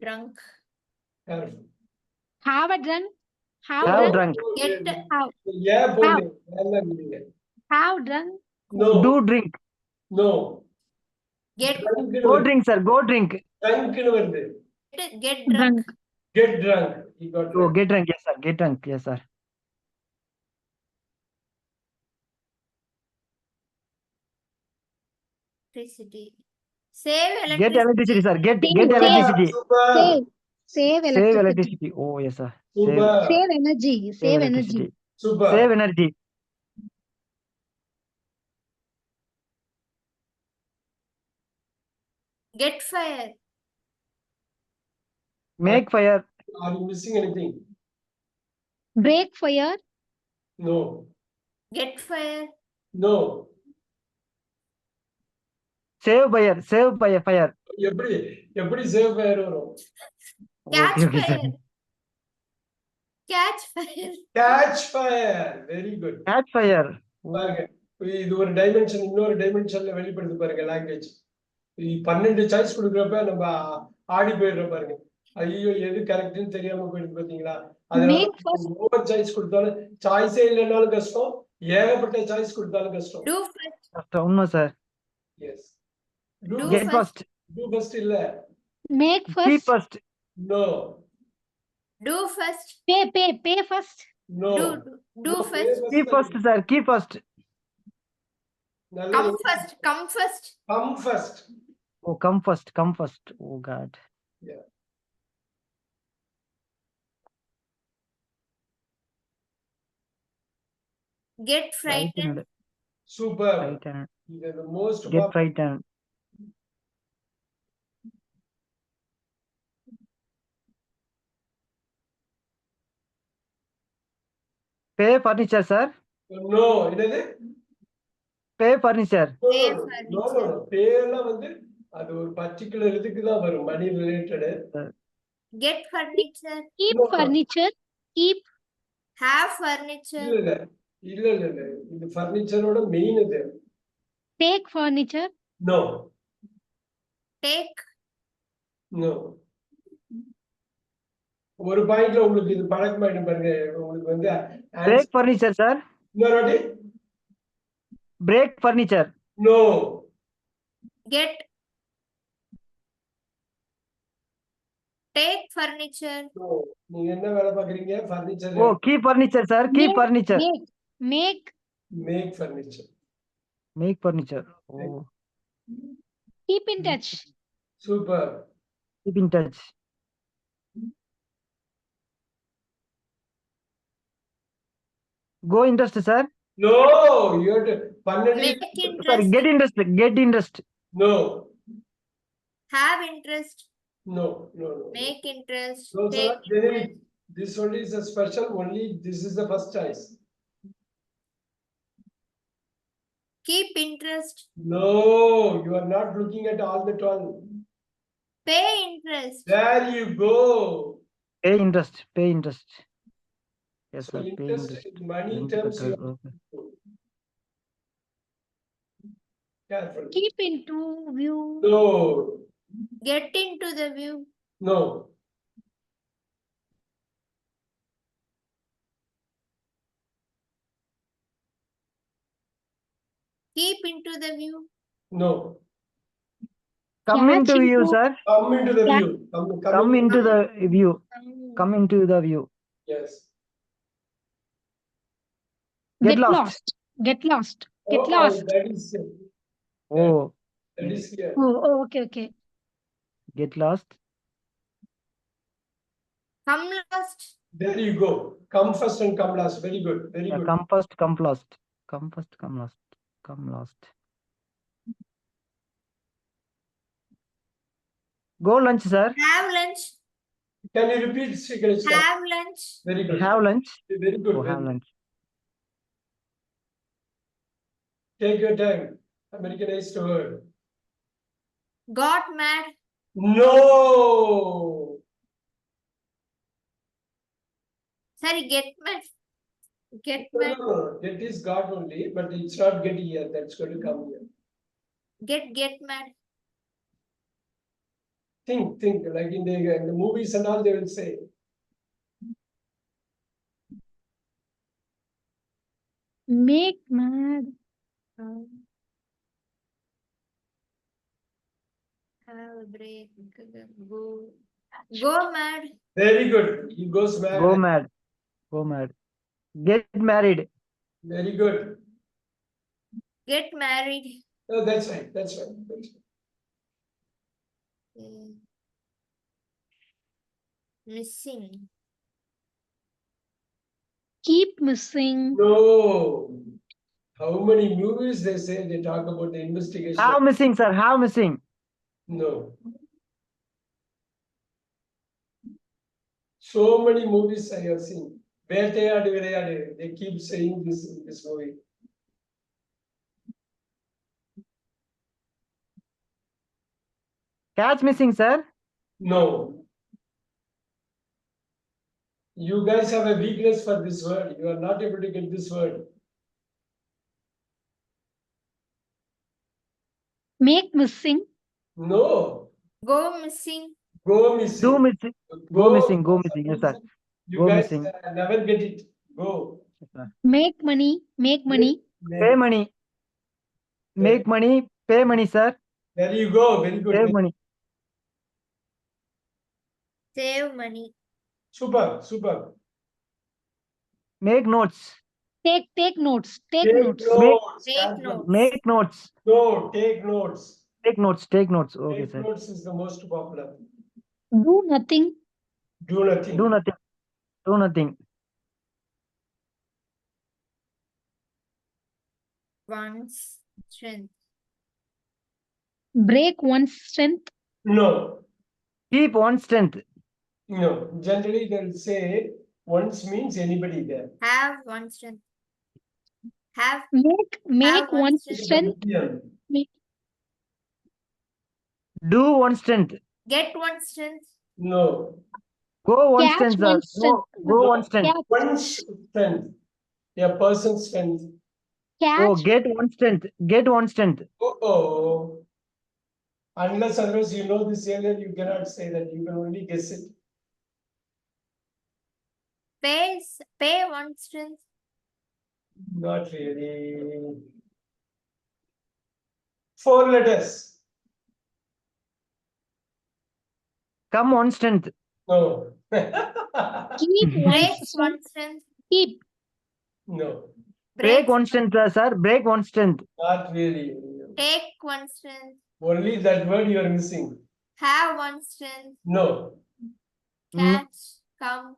drunk. Careful. Have a drunk. Have Have drunk. drunk. Get Have, Yeah, போடு. நல்லா இருந்தீங்க. have drunk. No, Do drink. no. get Drunk-னு Go வருது. drink, sir. Go drink. Drunk-னு வருது. get drunk. Get drunk. You got Oh, right. get drunk. Yes, sir. Get drunk. Yes, sir. Electricity. Save Get electricity, sir. Get Save, electricity. Super. Save Save electricity. electricity. Oh, yes, sir. Super. Save energy. Save energy. electricity. Super. Save energy. Get fire. Make fire. Are you missing anything? Break fire. No. Get fire. No. Save fire. Save fire. Fire. எப்படி எப்படி save fire வரும்? Catch Okay, sir. fire. Catch fire. Catch fire. Very good. Catch fire. பாருங்க. இது ஒரு dimension, இன்னொரு டைமென்ஷன்ல வெளிப்படுது பாருங்க language. 12 choice கொடுக்குறப்ப நம்ம ஆடி போயிடுறோம் பாருங்க. ஐயோ எது கரெக்ட்னு தெரியாம போயிடுது பாத்தீங்களா? Make first. அதனால ஓவர் சாய்ஸ் கொடுத்தாலும் சாய்ஸே இல்லைனாலும் கஷ்டம், ஏகப்பட்ட சாய்ஸ் கொடுத்தாலும் கஷ்டம். Do first. உண்மை sir. Yes. Do Get first. Do first இல்ல. Make Keep first. first. No. Do first. Pay first. No. Do first. Keep first, sir. Keep first. நல்லா Come first. Come first. Come first. Oh, come first. Come first. Oh, God. Yeah. Get frightened. Frightened. Super. Frightened. இது the most Get frightened. Pay furniture, sir. No, என்னது? Pay furniture. Pay No, furniture. no. Pay எல்லாம் வந்து அது ஒரு particular இதுக்கு தான் வரும், money related. Get furniture. Keep No. furniture. Keep. Have furniture. இல்ல இது ஃபர்னிச்சரோட மெயின் இது. Take furniture. No. Take. No. ஒரு பாயிண்ட்ல உங்களுக்கு இது பழக்கமாயிடும் பாருங்க. உங்களுக்கு வந்து Break furniture, sir. இன்னொரு வாட்டி. Break furniture. No. Get. Take furniture. No. நீங்க என்ன வேலை பாக்குறீங்க? Furniture. Oh, keep furniture, sir. Keep Make- furniture. Make. Make furniture. Make furniture. Oh, Keep in touch. Super. keep in touch. Go interest, sir. No, you have to 12. Make Sorry, interest. get interest. Get interest. No. Have interest. No. Make interest. No, sir. Take Then interest. this only is a special. Only this is the first choice. Keep interest. No, you are not looking at all the 12. Pay interest. There you go. Pay interest. Pay interest. Yes, So sir. Pay interest interest. in money Interest terms. You rate, have okay. to do. Careful. Keep into view. No. Get into the view. No. Keep into the view. No. Come Catch into view, into- sir. Come into the Yeah. view. Come into the view. Come into the view. Yes. Get lost. Get lost. Get Oh, lost. that is Oh, here. Oh, okay. get lost. Come lost. There you go. Come first and come last. Very good. Very Yeah, good. come first, come last. Come first, come last. Come last. Go lunch, sir. Have lunch. Can you repeat, Srikalishka? Have lunch. Very good. Have lunch. Very good. Oh, very have good. lunch. Take your time. Americanized word. Got mad. No. Sorry, get mad. Get No, mad. no, no. Get is God only, but it's not get here. That's going to come here. Get mad. Think. Like in the movies and all, they will say. Make mad. Have a break. Go mad. Very good. He goes mad. Go mad. Go mad. Get married. Very good. Get married. Oh, that's right. That's right. Missing. Keep missing. No. How many movies they say they talk about the investigation? How missing, sir? How missing? No. So many movies I have seen. Vettayadu Virayadu. They keep saying this in this movie. Catch missing, sir. No. You guys have a weakness for this word. You are not able to get this word. Make missing. No. Go missing. Go missing. Do missing. Go missing. Go missing. Yes, sir. You Go guys missing. never get it. Go. Yes, sir. Make money. Make money. Pay money. Make money. Pay money, sir. There you go. Very good. Save money. Save money. Super. Make notes. Take notes. Take Take notes. notes. Take That's notes. the- Make notes. No, take notes. Take notes. Take notes. Okay, Take sir. notes is the most popular. Do nothing. Do nothing. Do nothing. Do nothing. One's strength. Break one's strength. No. Keep one strength. No. Generally, they'll say once means anybody there. Have one strength. Have Make one one's strength. strength. Do one strength. get one strength. No. Go one Catch strength, sir. one strength. Go one strength. Catch. One's strength. A person's strength. Oh, Catch. get one strength. Get one strength. Oh. Unless otherwise you know this earlier, you cannot say that. You can only guess it. Pay one strength. Not really. 4 letters. Come one strength. No. Keep Break one's one strength. strength. Keep. No. Break one strength, sir. Break one strength. Not really. Take one strength. Only that word you are missing. Have one strength. No. Catch. Come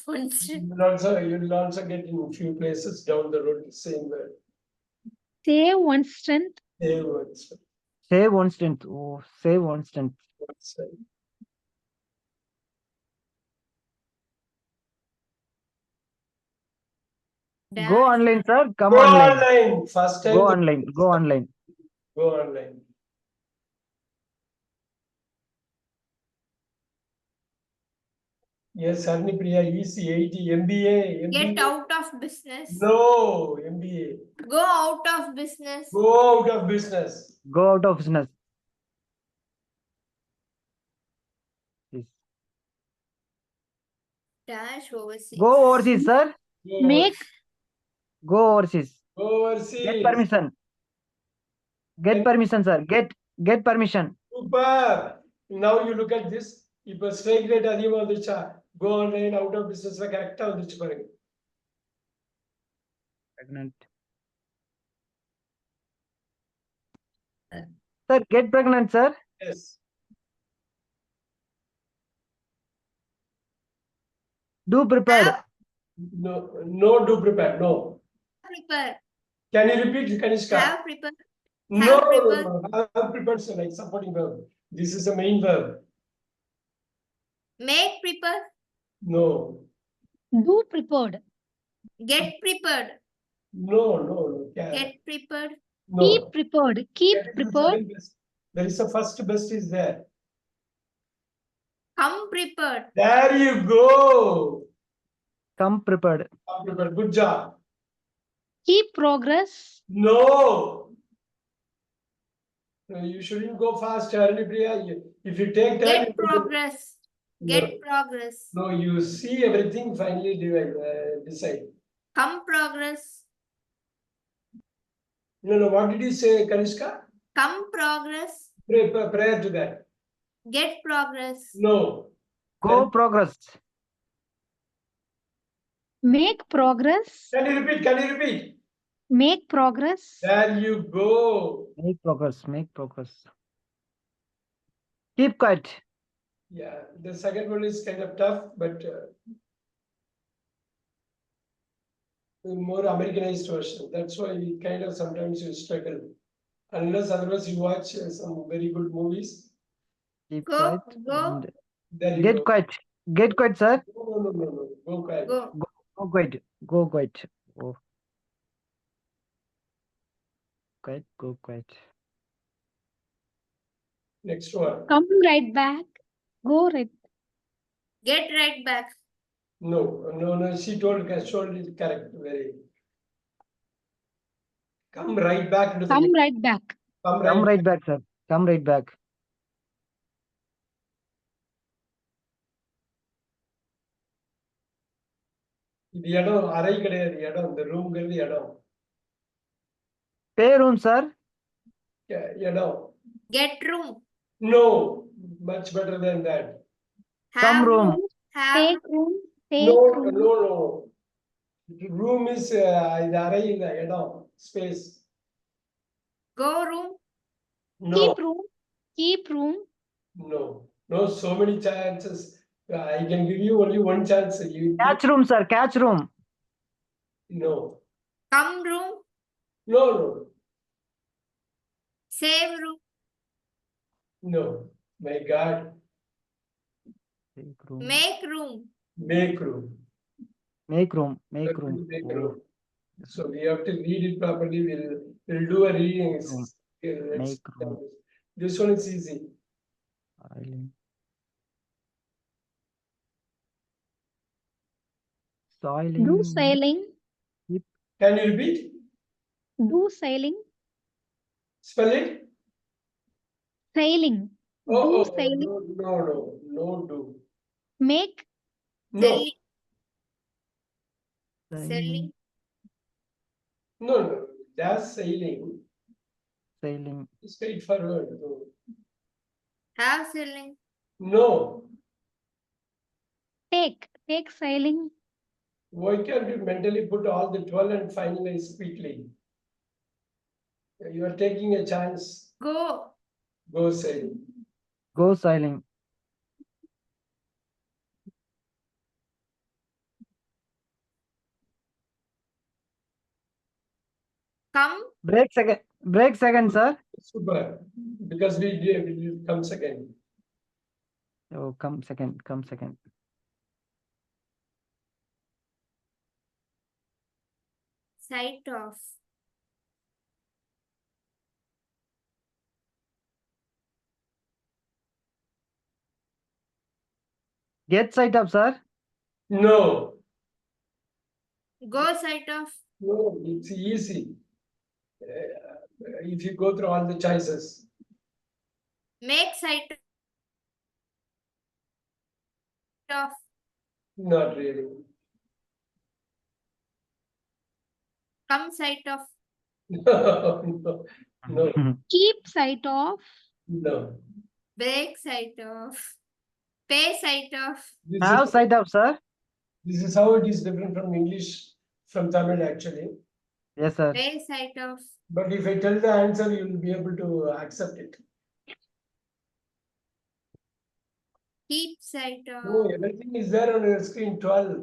one strength. You'll also get in a few places down the road the same word. Save one's strength. Same words. Save one strength. Oh, save one strength. Dash. Go online, sir. Come Go online. online. First time. Go online. Go online. Go online. Yes, Harnipriya, easy 80 MBA. Get out of business. No, MBA. Go out of business. Go out of business. Go out of business. Yes. Dash overseas. Go overseas, sir. Go Make. Go overseas. Go overseas. Get permission. Get permission, sir. Get permission. Super. Now you look at this. இப்போ strike rate அதிகமா வந்துச்சா கோ online out of பிசினஸ்ல கரெக்டா வந்துச்சு பாருங்க. Pregnant. Sir, get pregnant, sir. Yes. Do prepared. No, do prepare. No. Prepare. Can you repeat, Kanishka? Have prepare. No, prepared. have prepared, so like supporting verb. This is a main verb. Make prepare. No. Do prepared. Get prepared. No. Get prepared. No. Keep prepared. Keep That is the prepared. second best. There is a first best is there. Come prepared. There you go. Come prepared. Come prepared. Good job. Keep progress. No. No, you shouldn't go fast, Haranipriya. If you take time, Get progress. Get progress. no, you see everything, finally decide. Come progress. No, what did you say, Kanishka? Come progress. Prior to that. Get progress. No. Go progress. Make progress. Can you repeat? Can you repeat? Make progress. There you go. Make progress. Make progress. Keep quiet. Yeah, the second one is kind of tough, but more Americanized version. That's why we kind of sometimes you struggle. Unless otherwise you watch some very good movies. Keep Go, quiet. go. and There you Get go. quiet. Get quiet, sir. No. Go quiet. Go. Go quiet. Go quiet. Go quiet. Go quiet. Next one. Come right back. Go right. Get right back. No. She told it correct. Very. Come right back into the. Come right back. Come Come right right back, sir. Come right back. இது இடம் அறை கிடையாது இடம் இந்த ரூம்ங்கிறது இடம் Pay room, sir. இடம் Get room. no much better than that Some Have room. Have Take room. Take no room. room is இது அறை இல்ல இடம் space Go room. no Keep room. Keep room. no so many chances I can give you only one chance you Catch room, sir. Catch room. no Come room. no Save room. no my god Make room. Make room. make room Make room. Make room. Make Oh, room. So we have to read it properly. We'll do a reading. Room. Okay, let's- Make room. This one is easy. Soiling. Soiling. Do sailing. Can you repeat? Do sailing. Spell it. Sailing. Oh, Do oh, sailing. no, do. Make. No, Selling. no. That's sailing. Sailing. Straightforward. No. Have selling. No. Take. Take sailing. Why can't you mentally put all the 12 and finalize quickly? You are taking a chance. Go. Go sailing. Go sailing. Come. Break second. Break second, sir. Super. Because we will come second. Oh, come second. Come second. Sight off. Get sight up, sir. No. Go sight off. No, it's easy. If you go through all the choices. Make sight off. Not really. Come sight off. No. Keep sight off. No. Break sight off. Pay sight off. Have sight up, sir. This is how it is different from English, from Tamil actually. Yes, sir. Pay sight off. But if I tell the answer, you will be able to accept it. Keep sight off. No, everything is there on your screen. 12.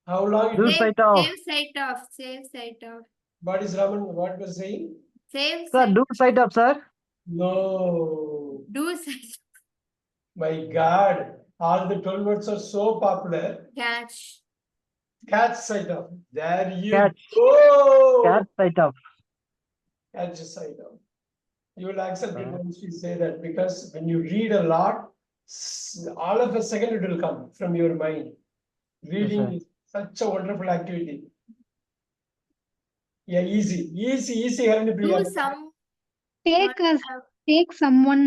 How long? Do It, Save, sight off. save sight off. Save sight off. what is Raman? What was saying? Save Sir, sight. do sight up, sir. No. Do sight. My God. All the 12 words are so popular. Catch. Catch sight of. There you Catch. go. Catch sight up. Catch a sight of. You will accept it Uh-huh. once we say that, because when you read a lot, all of a second it will come from your mind. Reading sir. is such a wonderful activity. Yeah, easy, Do Haranipriya. some. Take a take someone